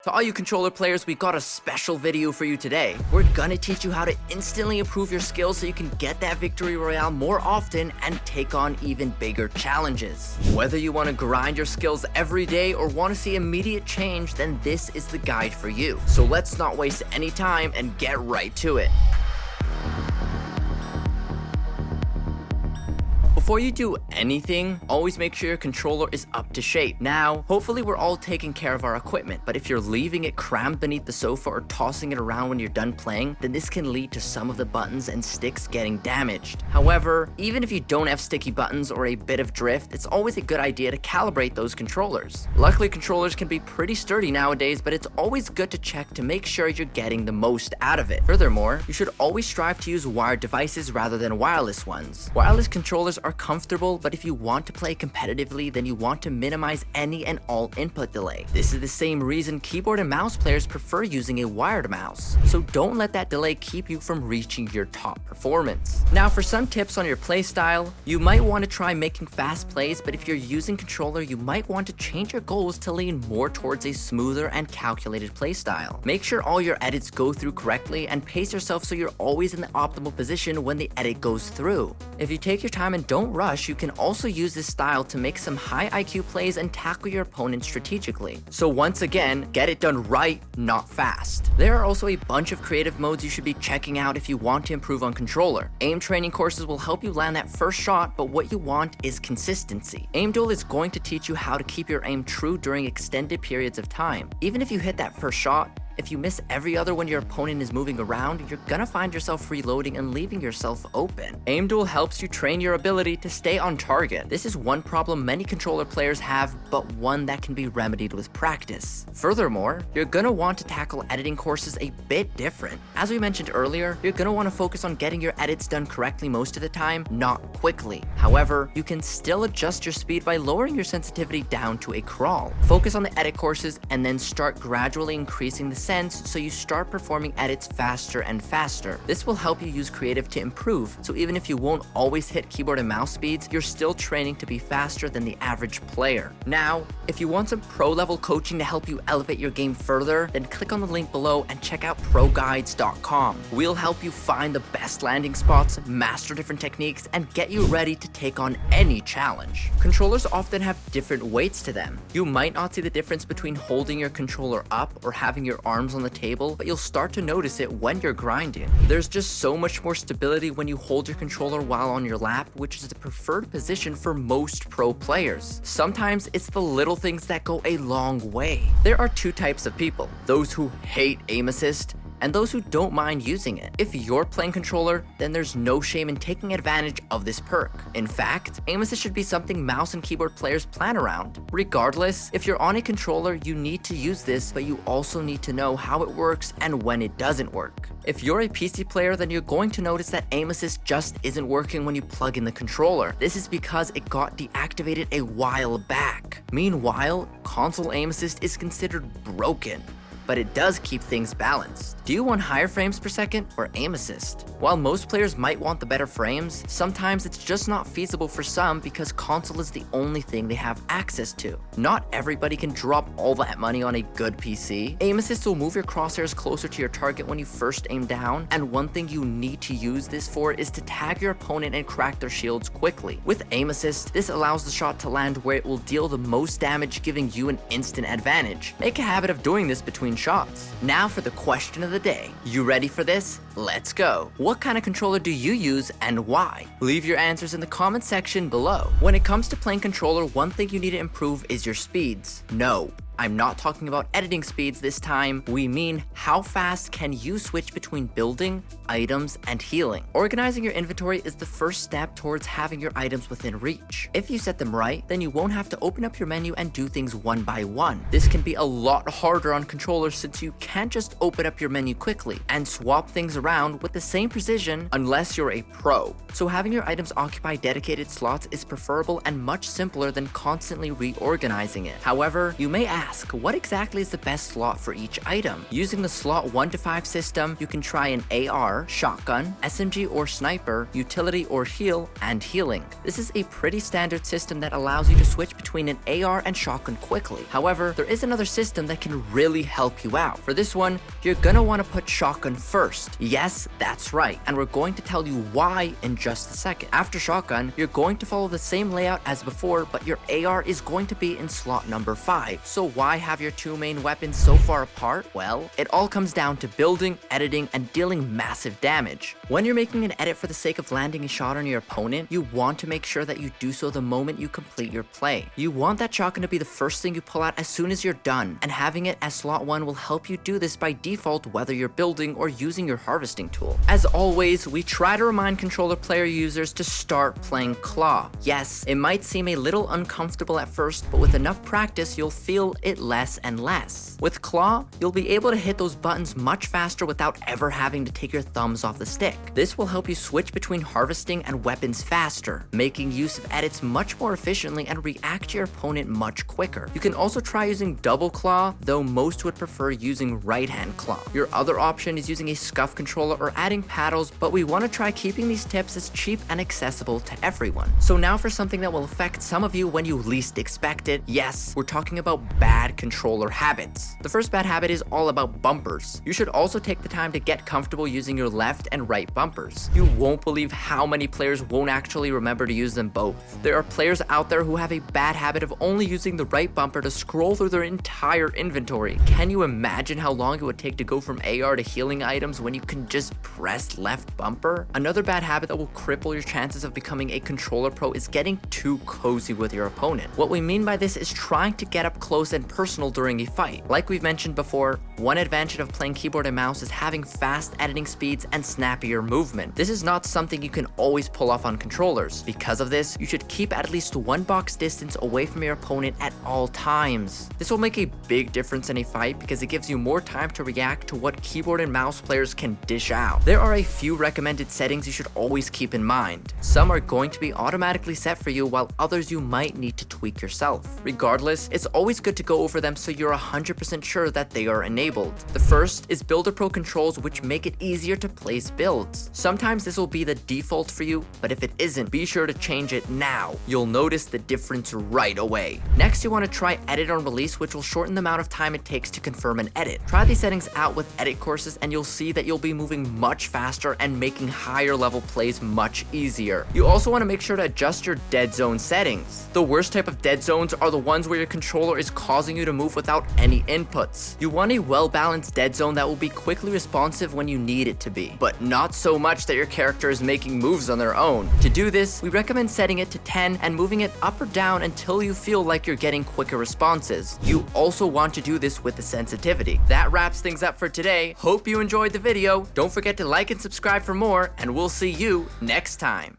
To all you controller players, we got a special video for you today. We're gonna teach you how to instantly improve your skills so you can get that victory royale more often and take on even bigger challenges. Whether you want to grind your skills every day or want to see immediate change, then this is the guide for you. So let's not waste any time and get right to it. Before you do anything, always make sure your controller is up to shape. Now, hopefully we're all taking care of our equipment, but if you're leaving it crammed beneath the sofa or tossing it around when you're done playing, then this can lead to some of the buttons and sticks getting damaged. However, even if you don't have sticky buttons or a bit of drift, it's always a good idea to calibrate those controllers. Luckily, controllers can be pretty sturdy nowadays, but it's always good to check to make sure you're getting the most out of it. Furthermore, you should always strive to use wired devices rather than wireless ones. Wireless controllers are comfortable, but if you want to play competitively, then you want to minimize any and all input delay. This is the same reason keyboard and mouse players prefer using a wired mouse. So don't let that delay keep you from reaching your top performance. Now for some tips on your play style, you might want to try making fast plays, but if you're using controller, you might want to change your goals to lean more towards a smoother and calculated play style. Make sure all your edits go through correctly and pace yourself so you're always in the optimal position when the edit goes through. If you take your time and don't rush, you can also use this style to make some high IQ plays and tackle your opponent strategically. So once again, get it done right, not fast. There are also a bunch of creative modes you should be checking out if you want to improve on controller. Aim training courses will help you land that first shot, but what you want is consistency. Aim duel is going to teach you how to keep your aim true during extended periods of time. Even if you hit that first shot, if you miss every other when your opponent is moving around, you're gonna find yourself reloading and leaving yourself open. Aim duel helps you train your ability to stay on target. This is one problem many controller players have, but one that can be remedied with practice. Furthermore, you're gonna want to tackle editing courses a bit different. As we mentioned earlier, you're gonna want to focus on getting your edits done correctly most of the time, not quickly. However, you can still adjust your speed by lowering your sensitivity down to a crawl. Focus on the edit courses and then start gradually increasing the so you start performing edits faster and faster. This will help you use creative to improve, so even if you won't always hit keyboard and mouse speeds, you're still training to be faster than the average player. Now, if you want some pro-level coaching to help you elevate your game further, then click on the link below and check out ProGuides.com. We'll help you find the best landing spots, master different techniques, and get you ready to take on any challenge. Controllers often have different weights to them. You might not see the difference between holding your controller up or having your arms on the table, but you'll start to notice it when you're grinding. There's just so much more stability when you hold your controller while on your lap, which is the preferred position for most pro players. Sometimes it's the little things that go a long way. There are two types of people: those who hate aim assist and those who don't mind using it. If you're playing controller, then there's no shame in taking advantage of this perk. In fact, aim assist should be something mouse and keyboard players plan around. Regardless, if you're on a controller, you need to use this, but you also need to know how it works and when it doesn't work. If you're a PC player, then you're going to notice that aim assist just isn't working when you plug in the controller. This is because it got deactivated a while back. Meanwhile, console aim assist is considered broken, but it does keep things balanced. Do you want higher frames per second or aim assist? While most players might want the better frames, sometimes it's just not feasible for some because console is the only thing they have access to. Not everybody can drop all that money on a good PC. Aim assist will move your crosshairs closer to your target when you first aim down, and one thing you need to use this for is to tag your opponent and crack their shields quickly. With aim assist, this allows the shot to land where it will deal the most damage, giving you an instant advantage. Make a habit of doing this between shots. Now for the question of the day. You ready for this? Let's go. What kind of controller do you use and why? Leave your answers in the comment section below. When it comes to playing controller, one thing you need to improve is your speeds. No, I'm not talking about editing speeds this time. We mean how fast can you switch between building, items, and healing. Organizing your inventory is the first step towards having your items within reach. If you set them right, then you won't have to open up your menu and do things one by one. This can be a lot harder on controllers since you can't just open up your menu quickly and swap things around with the same precision unless you're a pro. So having your items occupy dedicated slots is preferable and much simpler than constantly reorganizing it. However, you may ask, ask, what exactly is the best slot for each item? Using the slot 1 to 5 system, you can try an AR, shotgun, SMG or sniper, utility or heal, and healing. This is a pretty standard system that allows you to switch between an AR and shotgun quickly. However, there is another system that can really help you out. For this one, you're gonna want to put shotgun first. Yes, that's right, and we're going to tell you why in just a second. After shotgun, you're going to follow the same layout as before, but your AR is going to be in slot number 5. So why have your two main weapons so far apart? Well, it all comes down to building, editing, and dealing massive damage. When you're making an edit for the sake of landing a shot on your opponent, you want to make sure that you do so the moment you complete your play. You want that shotgun to be the first thing you pull out as soon as you're done, and having it as slot 1 will help you do this by default whether you're building or using your harvesting tool. As always, we try to remind controller player users to start playing claw. Yes, it might seem a little uncomfortable at first, but with enough practice, you'll feel it less and less. With claw, you'll be able to hit those buttons much faster without ever having to take your thumbs off the stick. This will help you switch between harvesting and weapons faster, making use of edits much more efficiently and react to your opponent much quicker. You can also try using double claw, though most would prefer using right-hand claw. Your other option is using a scuff controller or adding paddles, but we want to try keeping these tips as cheap and accessible to everyone. So now for something that will affect some of you when you least expect it. Yes, we're talking about bad controller habits. The first bad habit is all about bumpers. You should also take the time to get comfortable using your left and right bumpers. You won't believe how many players won't actually remember to use them both. There are players out there who have a bad habit of only using the right bumper to scroll through their entire inventory. Can you imagine how long it would take to go from AR to healing items when you can just press left bumper? Another bad habit that will cripple your chances of becoming a controller pro is getting too cozy with your opponent. What we mean by this is trying to get up close and personal during a fight. Like we've mentioned before, one advantage of playing keyboard and mouse is having fast editing speeds and snappier movement. This is not something you can always pull off on controllers. Because of this, you should keep at least 1 box distance away from your opponent at all times. This will make a big difference in a fight because it gives you more time to react to what keyboard and mouse players can dish out. There are a few recommended settings you should always keep in mind. Some are going to be automatically set for you, while others you might need to tweak yourself. Regardless, it's always good to go over them so you're 100% sure that they are enabled. The first is Builder Pro controls, which make it easier to place builds. Sometimes this will be the default for you, but if it isn't, be sure to change it now. You'll notice the difference right away. Next, you want to try Edit on Release, which will shorten the amount of time it takes to confirm an edit. Try these settings out with edit courses and you'll see that you'll be moving much faster and making higher level plays much easier. You also want to make sure to adjust your dead zone settings. The worst type of dead zones are the ones where your controller is causing you to move without any inputs. You want a well-balanced dead zone that will be quickly responsive when you need it to be, but not so much that your character is making moves on their own. To do this, we recommend setting it to 10 and moving it up or down until you feel like you're getting quicker responses. You also want to do this with the sensitivity. That wraps things up for today. Hope you enjoyed the video. Don't forget to like and subscribe for more, and we'll see you next time.